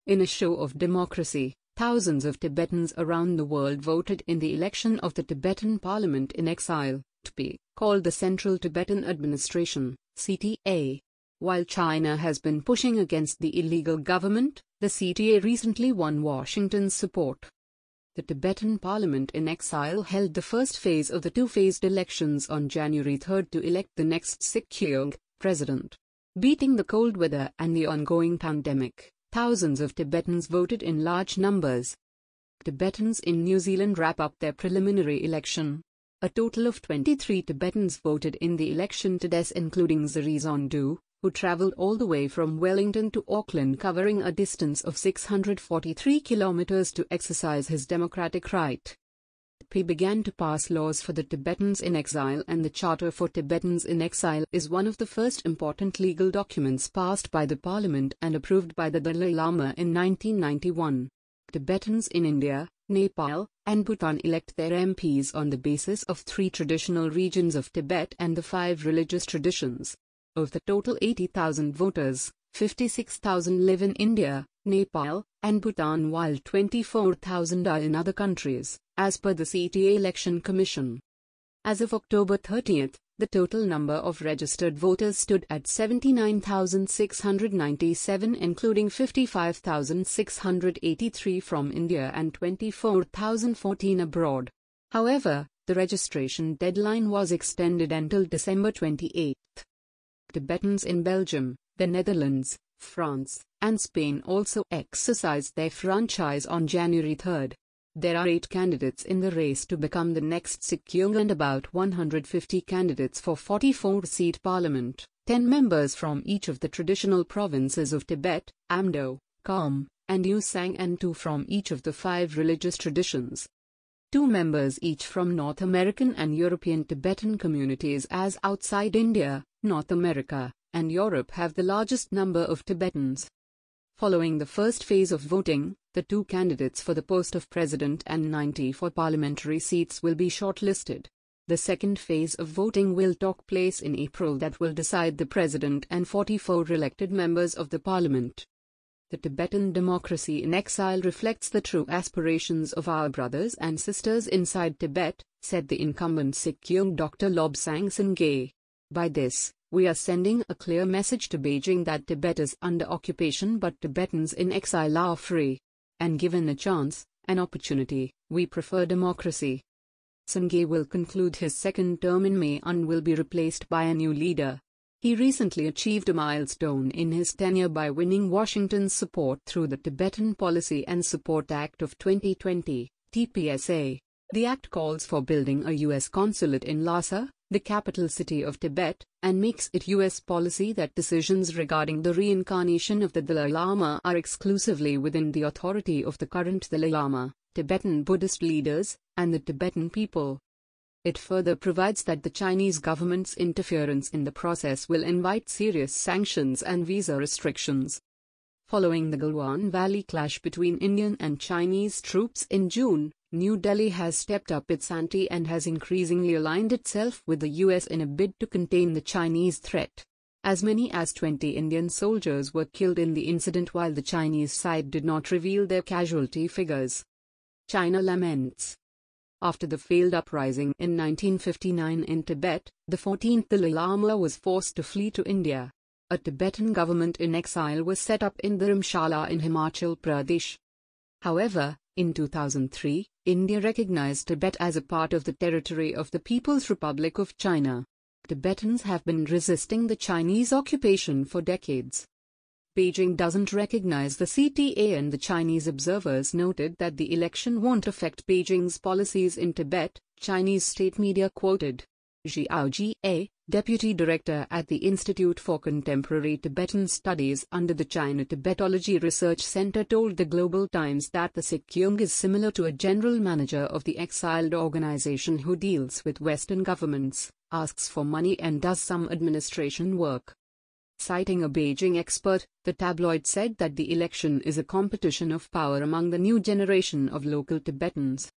In a show of democracy, thousands of Tibetans around the world voted in the election of the Tibetan Parliament-In-Exile, TPiE, called the Central Tibetan Administration, CTA. While China has been pushing against the illegal government, the CTA recently won Washington's support. The Tibetan Parliament-In-Exile held the first phase of the two-phased elections on January 3 to elect the next Sikyong president. Beating the cold weather and the ongoing pandemic, thousands of Tibetans voted in large numbers. Tibetans in New Zealand wrap up their preliminary election. A total of 23 Tibetans voted in the election today, including Zarizondu, who travelled all the way from Wellington to Auckland, covering a distance of 643 kilometres to exercise his democratic right. TPiE began to pass laws for the Tibetans in exile, and the Charter for Tibetans in Exile is one of the first important legal documents passed by the Parliament and approved by the Dalai Lama in 1991. Tibetans in India, Nepal, and Bhutan elect their MPs on the basis of 3 traditional regions of Tibet and the 5 religious traditions. Of the total 80,000 voters, 56,000 live in India, Nepal, and Bhutan, while 24,000 are in other countries, as per the CTA Election Commission. As of October 30, the total number of registered voters stood at 79,697, including 55,683 from India and 24,014 abroad. However, the registration deadline was extended until December 28. Tibetans in Belgium, the Netherlands, France, and Spain also exercised their franchise on January 3. There are 8 candidates in the race to become the next Sikyong and about 150 candidates for 44-seat parliament, 10 members from each of the traditional provinces of Tibet, Amdo, Kham, and Usang, and 2 from each of the 5 religious traditions. 2 members each from North American and European Tibetan communities, as outside India, North America, and Europe have the largest number of Tibetans. Following the first phase of voting, the 2 candidates for the post of president and 94 parliamentary seats will be shortlisted. The second phase of voting will take place in April, that will decide the president and 44 elected members of the parliament. The Tibetan democracy in exile reflects the true aspirations of our brothers and sisters inside Tibet, said the incumbent Sikyong Dr. Lobsang Singay. By this, we are sending a clear message to Beijing that Tibet is under occupation, but Tibetans in exile are free. And given a chance, an opportunity, we prefer democracy. Singay will conclude his second term in May and will be replaced by a new leader. He recently achieved a milestone in his tenure by winning Washington's support through the Tibetan Policy and Support Act of 2020, TPSA. The act calls for building a U.S. consulate in Lhasa, the capital city of Tibet, and makes it U.S. policy that decisions regarding the reincarnation of the Dalai Lama are exclusively within the authority of the current Dalai Lama, Tibetan Buddhist leaders, and the Tibetan people. It further provides that the Chinese government's interference in the process will invite serious sanctions and visa restrictions. Following the Galwan Valley clash between Indian and Chinese troops in June, New Delhi has stepped up its ante and has increasingly aligned itself with the US in a bid to contain the Chinese threat. As many as 20 Indian soldiers were killed in the incident, while the Chinese side did not reveal their casualty figures. China laments. After the failed uprising in 1959 in Tibet, the 14th Dalai Lama was forced to flee to India. A Tibetan government in exile was set up in Dharamshala in Himachal Pradesh. However, in 2003, India recognized Tibet as a part of the territory of the People's Republic of China. Tibetans have been resisting the Chinese occupation for decades. Beijing doesn't recognize the CTA, and the Chinese observers noted that the election won't affect Beijing's policies in Tibet, Chinese state media quoted. Xiao Jie, deputy director at the Institute for Contemporary Tibetan Studies under the China Tibetology Research Center, told the Global Times that the Sikyong is similar to a general manager of the exiled organization who deals with Western governments, asks for money and does some administration work. Citing a Beijing expert, the tabloid said that the election is a competition of power among the new generation of local Tibetans.